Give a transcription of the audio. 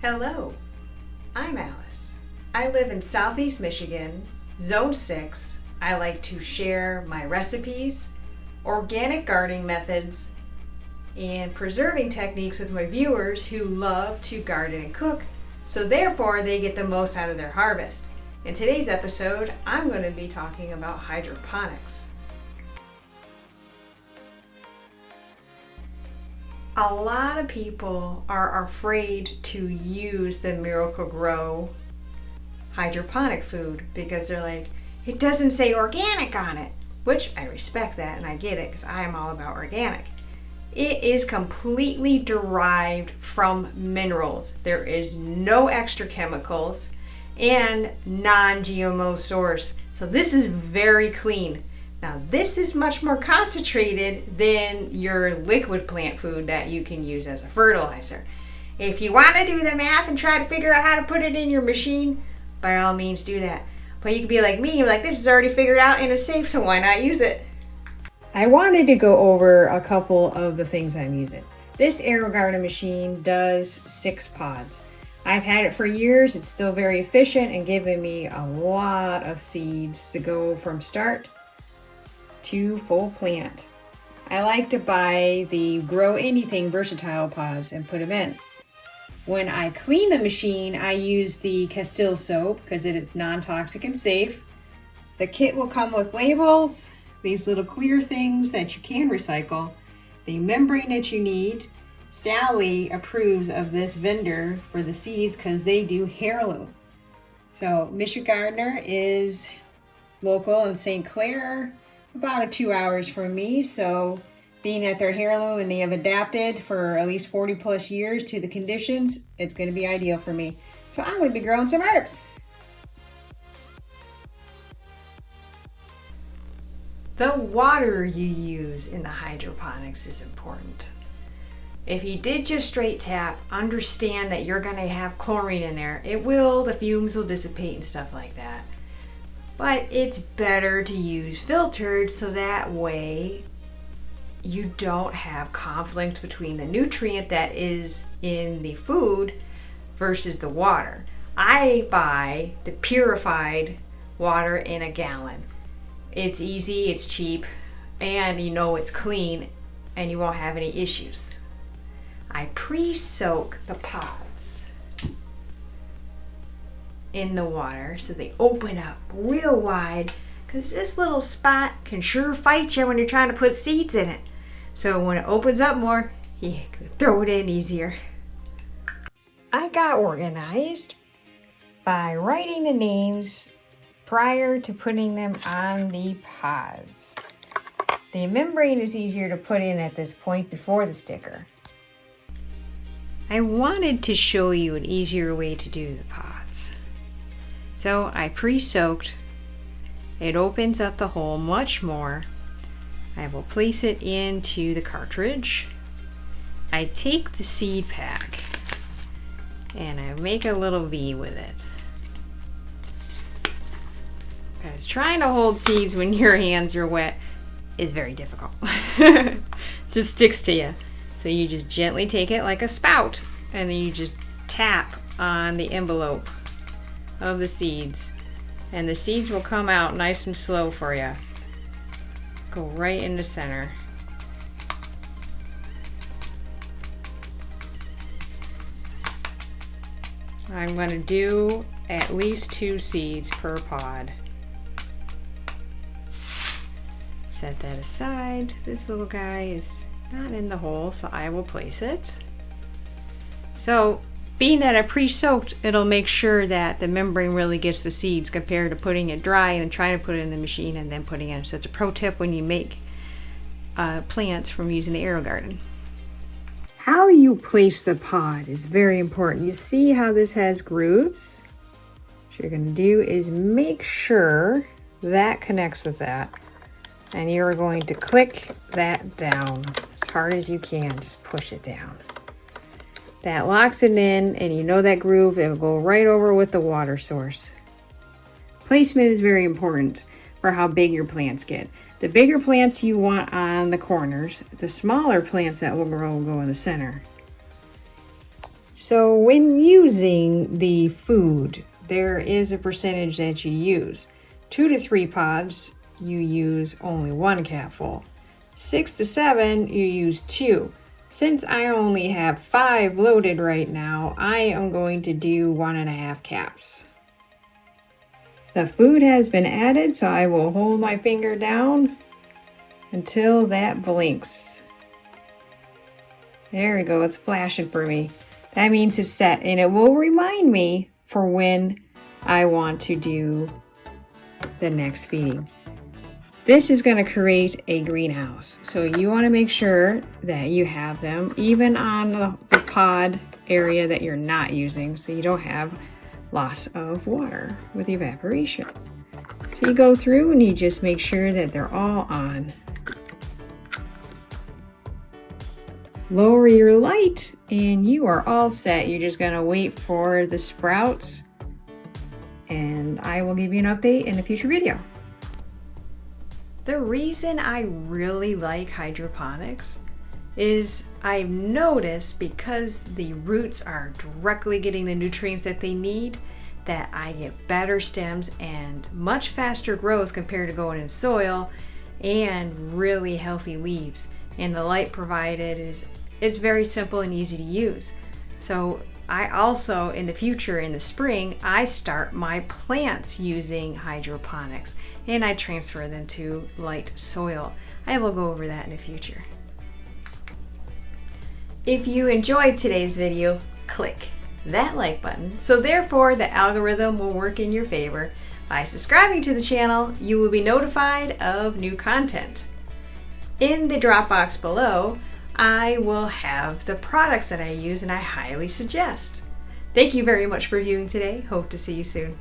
Hello, I'm Alice. I live in Southeast Michigan, Zone 6. I like to share my recipes, organic gardening methods, and preserving techniques with my viewers who love to garden and cook, so therefore they get the most out of their harvest. In today's episode, I'm going to be talking about hydroponics. A lot of people are afraid to use the Miracle Grow hydroponic food because they're like, it doesn't say organic on it, which I respect that and I get it because I am all about organic. It is completely derived from minerals. There is no extra chemicals and non-GMO source. So this is very clean. Now this is much more concentrated than your liquid plant food that you can use as a fertilizer. If you want to do the math and try to figure out how to put it in your machine, by all means do that. But you can be like me, you're like, this is already figured out and it's safe, so why not use it? I wanted to go over a couple of the things I'm using. This Aerogarden machine does 6 pods. I've had it for years. It's still very efficient and giving me a lot of seeds to go from start to full plant. I like to buy the Grow Anything versatile pods and put them in. When I clean the machine, I use the Castile soap because it's non-toxic and safe. The kit will come with labels, these little clear things that you can recycle, the membrane that you need. Sally approves of this vendor for the seeds because they do heirloom. So Mr. Gardner is local in St. Clair, about 2 hours from me. So being at their heirloom and they have adapted for at least 40 plus years to the conditions, it's going to be ideal for me. So I'm going to be growing some herbs. The water you use in the hydroponics is important. If you did just straight tap, understand that you're going to have chlorine in there. It will, the fumes will dissipate and stuff like that. But it's better to use filtered so that way you don't have conflict between the nutrient that is in the food versus the water. I buy the purified water in a gallon. It's easy, it's cheap, and you know it's clean and you won't have any issues. I pre-soak the pods in the water so they open up real wide, because this little spot can sure fight you when you're trying to put seeds in it. So when it opens up more, you can throw it in easier. I got organized by writing the names prior to putting them on the pods. The membrane is easier to put in at this point before the sticker. I wanted to show you an easier way to do the pods. So I pre-soaked. It opens up the hole much more. I will place it into the cartridge. I take the seed pack and I make a little V with it. Because trying to hold seeds when your hands are wet is very difficult. Just sticks to you. So you just gently take it like a spout and then you just tap on the envelope of the seeds and the seeds will come out nice and slow for you. Go right in the center. I'm going to do at least 2 seeds per pod. Set that aside. This little guy is not in the hole, so I will place it. So being that I pre-soaked, it'll make sure that the membrane really gets the seeds compared to putting it dry and trying to put it in the machine and then putting it in. So it's a pro tip when you make plants from using the Aerogarden. How you place the pod is very important. You see how this has grooves? What you're going to do is make sure that connects with that. And you're going to click that down as hard as you can. Just push it down. That locks it in, and you know that groove, it will go right over with the water source. Placement is very important for how big your plants get. The bigger plants you want on the corners, the smaller plants that will grow will go in the center. So when using the food, there is a percentage that you use. 2 to 3 pods, you use only 1 capful. 6 to 7, you use 2. Since I only have 5 loaded right now, I am going to do 1.5 caps. The food has been added, so I will hold my finger down until that blinks. There we go, it's flashing for me. That means it's set, and it will remind me for when I want to do the next feeding. This is going to create a greenhouse, so you want to make sure that you have them even on the pod area that you're not using, so you don't have loss of water with evaporation. So you go through and you just make sure that they're all on. Lower your light and you are all set. You're just gonna wait for the sprouts, and I will give you an update in a future video. The reason I really like hydroponics is I've noticed, because the roots are directly getting the nutrients that they need, that I get better stems and much faster growth compared to going in soil, and really healthy leaves. And the light provided it's very simple and easy to use. So I also, in the future, in the spring, I start my plants using hydroponics and I transfer them to light soil. I will go over that in the future. If you enjoyed today's video, click that like button, so therefore the algorithm will work in your favor. By subscribing to the channel, you will be notified of new content. In the drop box below, I will have the products that I use and I highly suggest. Thank you very much for viewing today. Hope to see you soon.